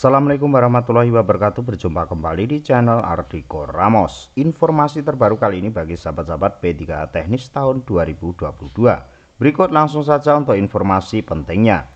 Assalamualaikum warahmatullahi wabarakatuh. Berjumpa kembali di channel Ardhiko Ramos. Informasi terbaru kali ini bagi sahabat-sahabat P3K teknis tahun 2022. Berikut langsung saja untuk informasi pentingnya.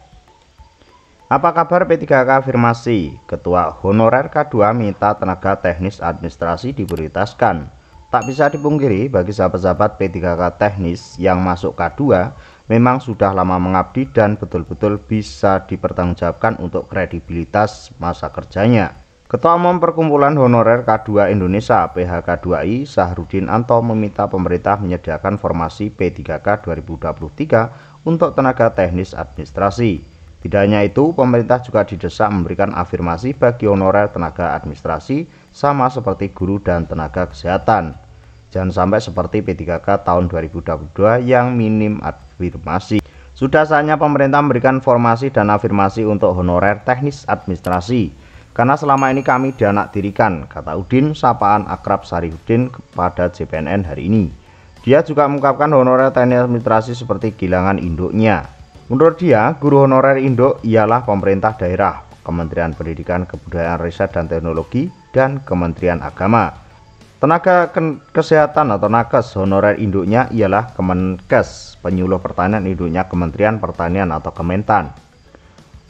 Apa kabar P3K afirmasi? Ketua Honorer K2 minta tenaga teknis administrasi diprioritaskan. Tak bisa dipungkiri bagi sahabat-sahabat P3K teknis yang masuk K2 memang sudah lama mengabdi dan betul-betul bisa dipertanggungjawabkan untuk kredibilitas masa kerjanya. Ketua Umum Perkumpulan Honorer K2 Indonesia PHK2I Sahrudin Anto meminta pemerintah menyediakan formasi P3K 2023 untuk tenaga teknis administrasi. Tidak hanya itu, pemerintah juga didesak memberikan afirmasi bagi honorer tenaga administrasi sama seperti guru dan tenaga kesehatan. Jangan sampai seperti P3K tahun 2022 yang minim afirmasi. Sudah saatnya pemerintah memberikan formasi dan afirmasi untuk honorer teknis administrasi. Karena selama ini kami dianaktirikan, kata Udin sapaan akrab Sarihudin kepada JPNN hari ini. Dia juga mengungkapkan honorer teknis administrasi seperti kehilangan induknya. Menurut dia, guru honorer induk ialah pemerintah daerah, Kementerian Pendidikan, Kebudayaan, Riset dan Teknologi, dan Kementerian Agama. Tenaga kesehatan atau nakes honorer induknya ialah Kemenkes, penyuluh pertanian induknya Kementerian Pertanian atau Kementan.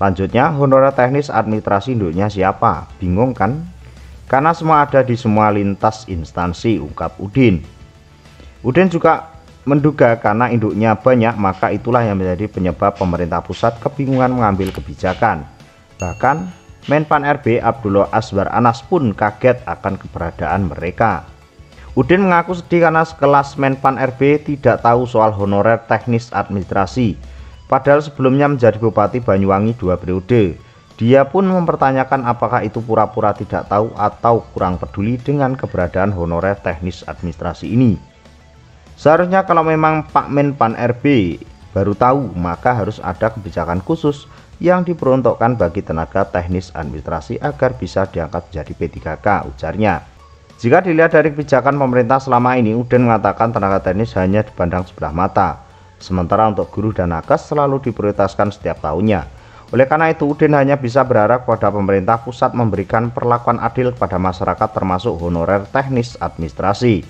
Lanjutnya, honorer teknis administrasi induknya siapa? Bingung kan? Karena semua ada di semua lintas instansi, ungkap Udin. Udin juga menduga karena induknya banyak, maka itulah yang menjadi penyebab pemerintah pusat kebingungan mengambil kebijakan. Bahkan Menpan RB Abdullah Azwar Anas pun kaget akan keberadaan mereka. Udin mengaku sedih karena sekelas Menpan RB tidak tahu soal honorer teknis administrasi. Padahal sebelumnya menjadi Bupati Banyuwangi 2 periode. Dia pun mempertanyakan apakah itu pura-pura tidak tahu atau kurang peduli dengan keberadaan honorer teknis administrasi ini. Seharusnya kalau memang Pak Menpan RB baru tahu, maka harus ada kebijakan khusus yang diperuntukkan bagi tenaga teknis administrasi agar bisa diangkat menjadi P3K, ujarnya. Jika dilihat dari kebijakan pemerintah selama ini, Udin mengatakan tenaga teknis hanya dipandang sebelah mata, sementara untuk guru dan nakes selalu diprioritaskan setiap tahunnya. Oleh karena itu, Udin hanya bisa berharap kepada pemerintah pusat memberikan perlakuan adil kepada masyarakat termasuk honorer teknis administrasi.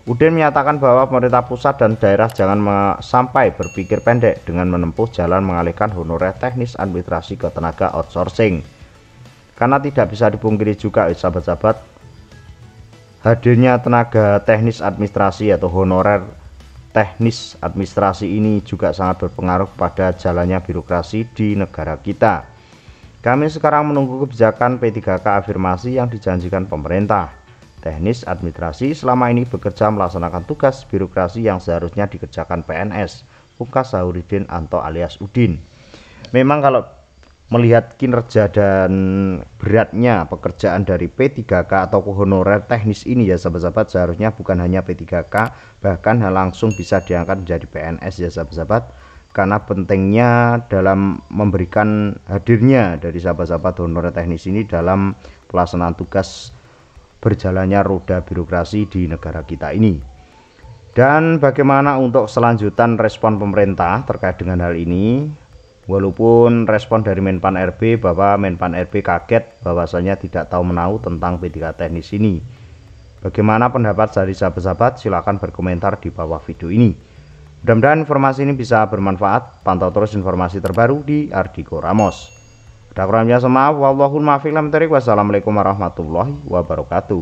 Udin menyatakan bahwa pemerintah pusat dan daerah jangan sampai berpikir pendek dengan menempuh jalan mengalihkan honorer teknis administrasi ke tenaga outsourcing. Karena tidak bisa dipungkiri juga sahabat-sahabat, hadirnya tenaga teknis administrasi atau honorer teknis administrasi ini juga sangat berpengaruh pada jalannya birokrasi di negara kita. Kami sekarang menunggu kebijakan P3K afirmasi yang dijanjikan pemerintah. Teknis administrasi selama ini bekerja melaksanakan tugas birokrasi yang seharusnya dikerjakan PNS, pungkas Sahrudin Anto alias Udin. Memang kalau melihat kinerja dan beratnya pekerjaan dari P3K atau honorer teknis ini ya sahabat-sahabat, seharusnya bukan hanya P3K, bahkan langsung bisa diangkat menjadi PNS ya sahabat-sahabat. Karena pentingnya dalam memberikan hadirnya dari sahabat-sahabat honorer teknis ini dalam pelaksanaan tugas berjalannya roda birokrasi di negara kita ini. Dan bagaimana untuk selanjutan respon pemerintah terkait dengan hal ini? Walaupun respon dari Menpan RB bahwa Menpan RB kaget bahwasanya tidak tahu menahu tentang P3K teknis ini. Bagaimana pendapat dari sahabat-sahabat? Silahkan berkomentar di bawah video ini. Mudah-mudahan informasi ini bisa bermanfaat. Pantau terus informasi terbaru di Ardhiko Ramos. Ada kurangnya maaf, wallahul muwaffiq. Wassalamualaikum warahmatullahi wabarakatuh.